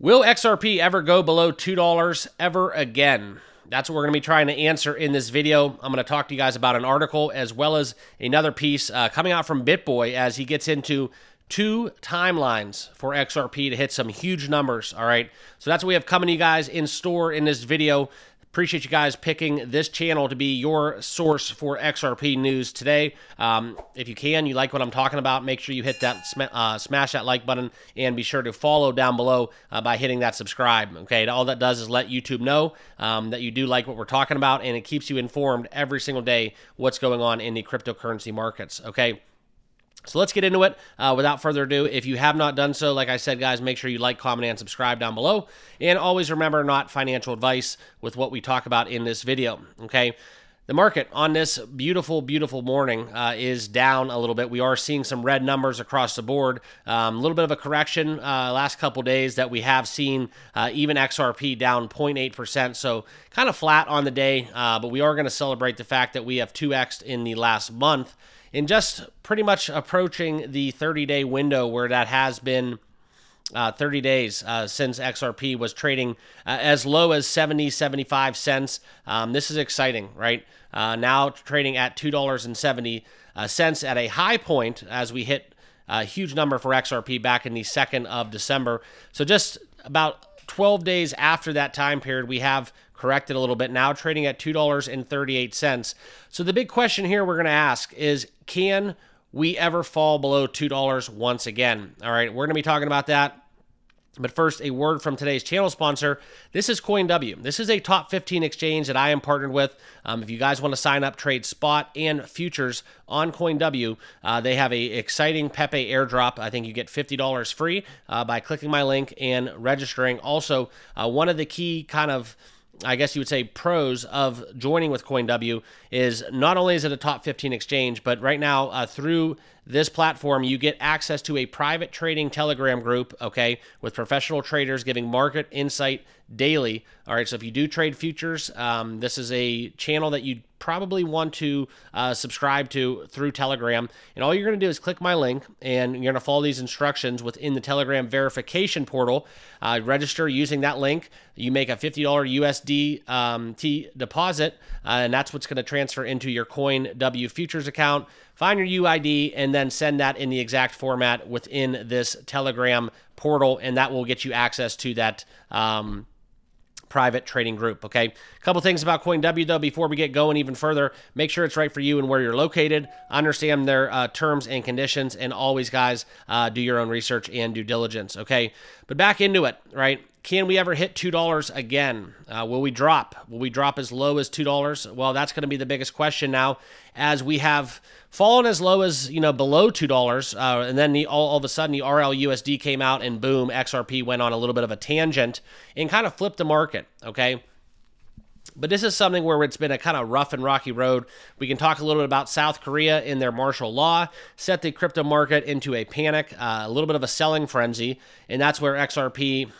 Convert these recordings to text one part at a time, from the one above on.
Will XRP ever go below $2 ever again? That's what we're going to be trying to answer in this video. I'm going to talk to you guys about an article as well as another piece coming out from BitBoy as he gets into two timelines for XRP to hit some huge numbers, all right? So that's what we have coming to you guys in store in this video. Appreciate you guys picking this channel to be your source for XRP news today. If you can, you like what I'm talking about, make sure you hit that, smash that like button, and be sure to follow down below by hitting that subscribe. Okay, all that does is let YouTube know that you do like what we're talking about, and it keeps you informed every single day what's going on in the cryptocurrency markets. Okay. So let's get into it. Without further ado, if you have not done so, like I said, guys, make sure you like, comment, and subscribe down below. And always remember, not financial advice with what we talk about in this video, okay? The market on this beautiful, beautiful morning is down a little bit. We are seeing some red numbers across the board. A little bit of a correction last couple days that we have seen even XRP down 0.8%. So kind of flat on the day, but we are going to celebrate the fact that we have 2x'd in the last month. In just pretty much approaching the 30-day window where that has been 30 days since XRP was trading as low as 70, 75 cents. This is exciting, right? Now trading at $2.70 at a high point as we hit a huge number for XRP back in the 2nd of December. So just about 12 days after that time period, we have corrected a little bit, now trading at $2.38. So the big question here we're going to ask is, can we ever fall below $2 once again? All right, we're going to be talking about that. But first, a word from today's channel sponsor. This is CoinW. This is a top 15 exchange that I am partnered with. If you guys want to sign up, trade spot and futures on CoinW, they have a exciting Pepe airdrop. I think you get $50 free by clicking my link and registering. Also, one of the key kind of, I guess you would say, pros of joining with CoinW is not only is it a top 15 exchange, but right now through this platform, you get access to a private trading Telegram group, okay, with professional traders giving market insight daily. All right, so if you do trade futures, this is a channel that you probably want to subscribe to through Telegram. And all you're going to do is click my link, and you're going to follow these instructions within the Telegram verification portal. Register using that link. You make a $50 USDT deposit, and that's what's going to transfer into your CoinW futures account. Find your UID and then send that in the exact format within this Telegram portal, and that will get you access to that private trading group, okay? A couple things about CoinW, though, before we get going even further. Make sure it's right for you and where you're located. Understand their terms and conditions, and always, guys, do your own research and due diligence, okay? But back into it, right? Can we ever hit $2 again? Will we drop? Will we drop as low as $2? Well, that's going to be the biggest question now, as we have fallen as low as, below $2, and then all of a sudden the RLUSD came out, and boom, XRP went on a little bit of a tangent and kind of flipped the market, okay? But this is something where it's been a kind of rough and rocky road. We can talk a little bit about South Korea in their martial law, set the crypto market into a panic, a little bit of a selling frenzy, and that's where XRP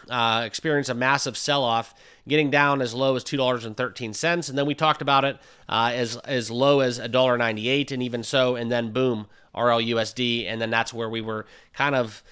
experienced a massive sell-off, getting down as low as $2.13. And then we talked about it as low as $1.98, and even so, and then boom, RLUSD, and then that's where we were kind of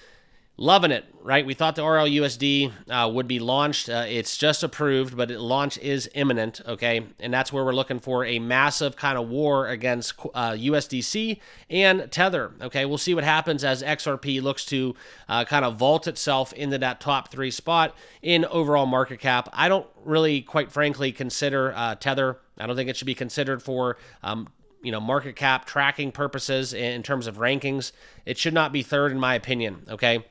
loving it, right? We thought the RLUSD would be launched. It's just approved, but launch is imminent, okay? And that's where we're looking for a massive kind of war against USDC and Tether, okay? We'll see what happens as XRP looks to kind of vault itself into that top 3 spot in overall market cap. I don't really, quite frankly, consider Tether. I don't think it should be considered for market cap tracking purposes in terms of rankings. It should not be third, in my opinion, okay?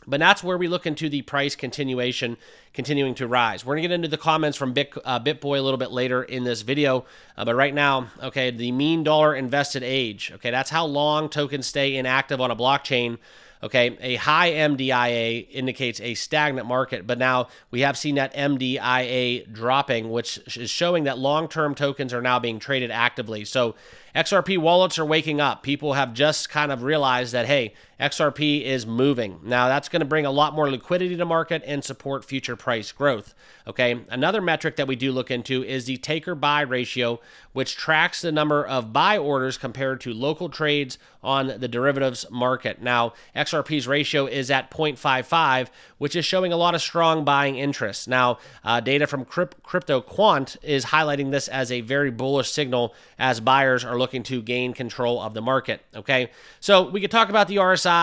But that's where we look into the price continuing to rise. We're going to get into the comments from BitBoy a little bit later in this video. But right now, okay, the mean dollar invested age. Okay, that's how long tokens stay inactive on a blockchain. Okay, a high MDIA indicates a stagnant market, but now we have seen that MDIA dropping, which is showing that long-term tokens are now being traded actively. So XRP wallets are waking up. People have just kind of realized that, hey, XRP is moving. Now, that's going to bring a lot more liquidity to market and support future price growth. Okay, another metric that we do look into is the taker-buy ratio, which tracks the number of buy orders compared to local trades on the derivatives market. Now, XRP's ratio is at 0.55, which is showing a lot of strong buying interest. Now, data from Crypto Quant is highlighting this as a very bullish signal as buyers are looking to gain control of the market. Okay, so we could talk about the RSI.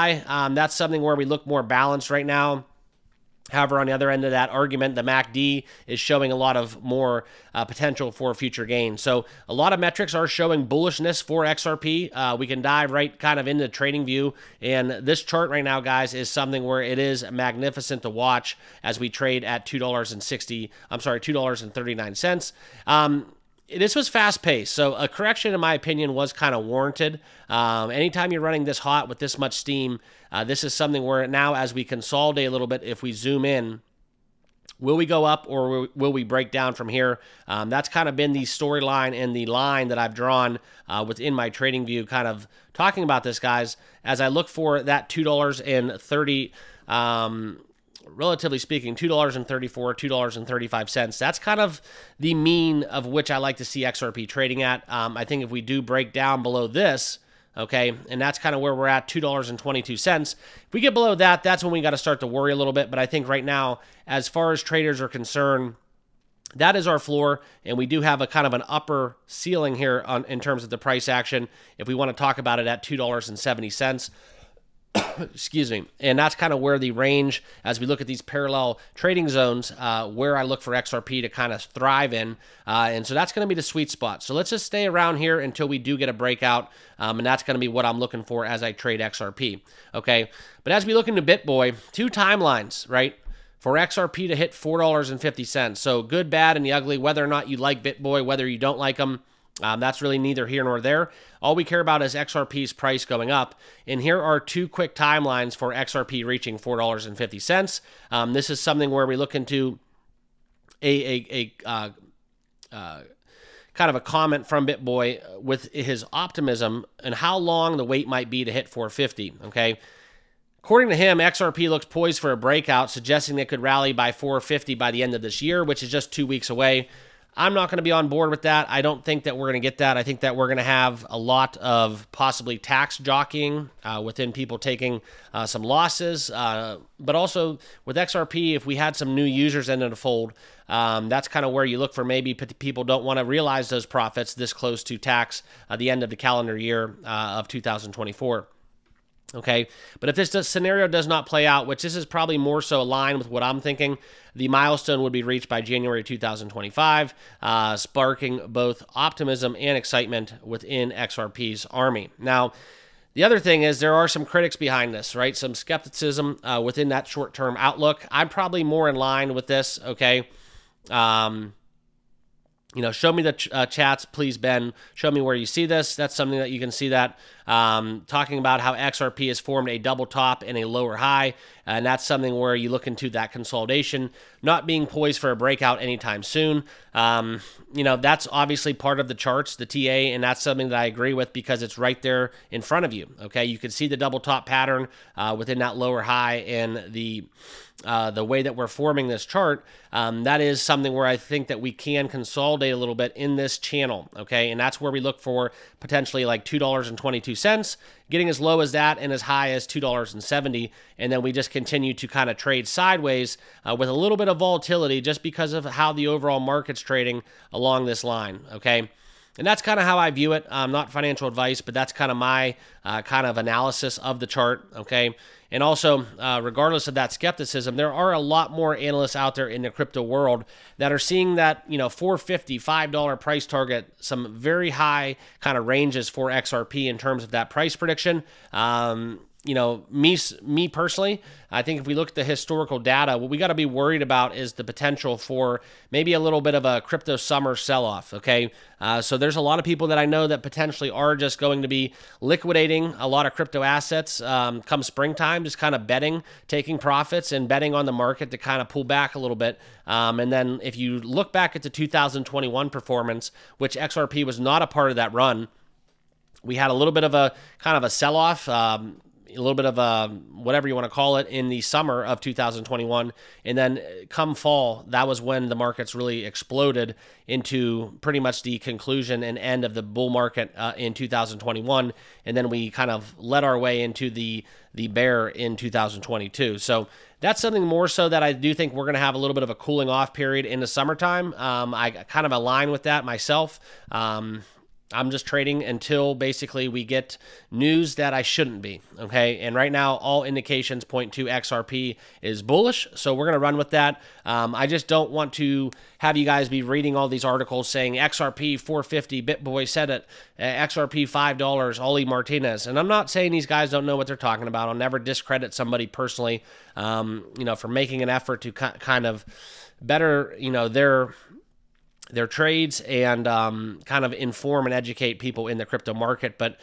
That's something where we look more balanced right now. However, on the other end of that argument, the MACD is showing a lot of more potential for future gain. So a lot of metrics are showing bullishness for XRP. We can dive right kind of into trading view. And this chart right now, guys, is something where it is magnificent to watch as we trade at $2.39. This was fast-paced, so a correction, in my opinion, was kind of warranted. Anytime you're running this hot with this much steam, this is something where now, as we consolidate a little bit, if we zoom in, will we go up or will we break down from here? That's kind of been the storyline and the line that I've drawn within my trading view, kind of talking about this, guys, as I look for that $2.30, relatively speaking, $2.34, $2.35. That's kind of the mean of which I like to see XRP trading at. I think if we do break down below this, okay, and that's kind of where we're at, $2.22. If we get below that, that's when we got to start to worry a little bit. But I think right now, as far as traders are concerned, that is our floor, and we do have a kind of an upper ceiling here in terms of the price action if we want to talk about it at $2.70. Excuse me. And that's kind of where the range, as we look at these parallel trading zones, where I look for XRP to kind of thrive in. And so that's going to be the sweet spot. So let's just stay around here until we do get a breakout. And that's going to be what I'm looking for as I trade XRP. Okay. But as we look into BitBoy, two timelines, right? For XRP to hit $4.50. So good, bad, and the ugly, whether or not you like BitBoy, whether you don't like them. That's really neither here nor there. All we care about is XRP's price going up. And here are two quick timelines for XRP reaching $4.50. This is something where we look into kind of a comment from BitBoy with his optimism and how long the wait might be to hit 450. Okay. According to him, XRP looks poised for a breakout, suggesting it could rally by 450 by the end of this year, which is just 2 weeks away. I'm not going to be on board with that. I don't think that we're going to get that. I think that we're going to have a lot of possibly tax jockeying within people taking some losses. But also with XRP, if we had some new users in the fold, that's kind of where you look for maybe people don't want to realize those profits this close to tax at the end of the calendar year of 2024. Okay, but if this scenario does not play out, which this is probably more so aligned with what I'm thinking, the milestone would be reached by January 2025, sparking both optimism and excitement within XRP's army. Now, the other thing is there are some critics behind this, right? Some skepticism within that short-term outlook. I'm probably more in line with this, okay? You know, show me the chats, please, Ben. Show me where you see this. That's something that you can see that. Talking about how XRP has formed a double top and a lower high, and that's something where you look into that consolidation, not being poised for a breakout anytime soon. You know, that's obviously part of the charts, the TA, and that's something that I agree with because it's right there in front of you, okay? You can see the double top pattern within that lower high and the way that we're forming this chart. That is something where I think that we can consolidate a little bit in this channel, okay? And that's where we look for potentially like $2.22, getting as low as that and as high as $2.70, and then we just continue to kind of trade sideways with a little bit of volatility just because of how the overall market's trading along this line, okay? And that's kind of how I view it. Not financial advice, but that's kind of my kind of analysis of the chart, okay? And also, regardless of that skepticism, there are a lot more analysts out there in the crypto world that are seeing that, you know, $4.50, $5 price target, some very high kind of ranges for XRP in terms of that price prediction. You know, me personally, I think if we look at the historical data, what we got to be worried about is the potential for maybe a little bit of a crypto summer sell-off, okay? So there's a lot of people that I know that potentially are just going to be liquidating a lot of crypto assets come springtime, just kind of betting, taking profits and betting on the market to kind of pull back a little bit. And then if you look back at the 2021 performance, which XRP was not a part of that run, we had a little bit of a kind of a sell-off, a little bit of a whatever you want to call it in the summer of 2021. And then come fall, that was when the markets really exploded into pretty much the conclusion and end of the bull market in 2021. And then we kind of led our way into the bear in 2022. So that's something more so that I do think we're going to have a little bit of a cooling off period in the summertime. I kind of align with that myself. I'm just trading until basically we get news that I shouldn't be, okay? And right now, all indications point to XRP is bullish, so we're going to run with that. I just don't want to have you guys be reading all these articles saying XRP 450, BitBoy said it, XRP $5, Oli Martinez. And I'm not saying these guys don't know what they're talking about. I'll never discredit somebody personally, for making an effort to kind of better, their trades and kind of inform and educate people in the crypto market. But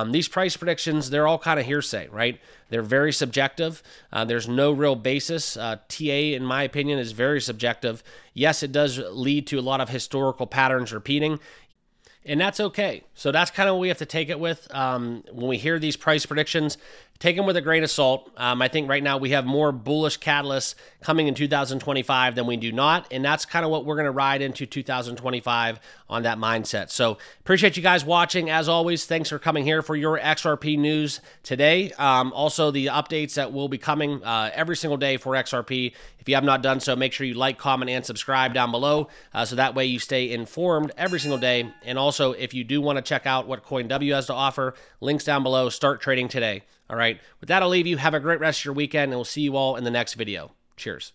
these price predictions, they're all kind of hearsay, right? They're very subjective. There's no real basis. TA, in my opinion, is very subjective. Yes, it does lead to a lot of historical patterns repeating, and that's okay. So that's kind of what we have to take it with. When we hear these price predictions, take them with a grain of salt. I think right now we have more bullish catalysts coming in 2025 than we do not, and that's kind of what we're going to ride into 2025 on that mindset. So appreciate you guys watching. As always, thanks for coming here for your XRP news today. Also, the updates that will be coming every single day for XRP. If you have not done so, make sure you like, comment, and subscribe down below so that way you stay informed every single day. And also, if you do want to check out what CoinW has to offer, links down below. Start trading today. All right. With that, I'll leave you. Have a great rest of your weekend, and we'll see you all in the next video. Cheers.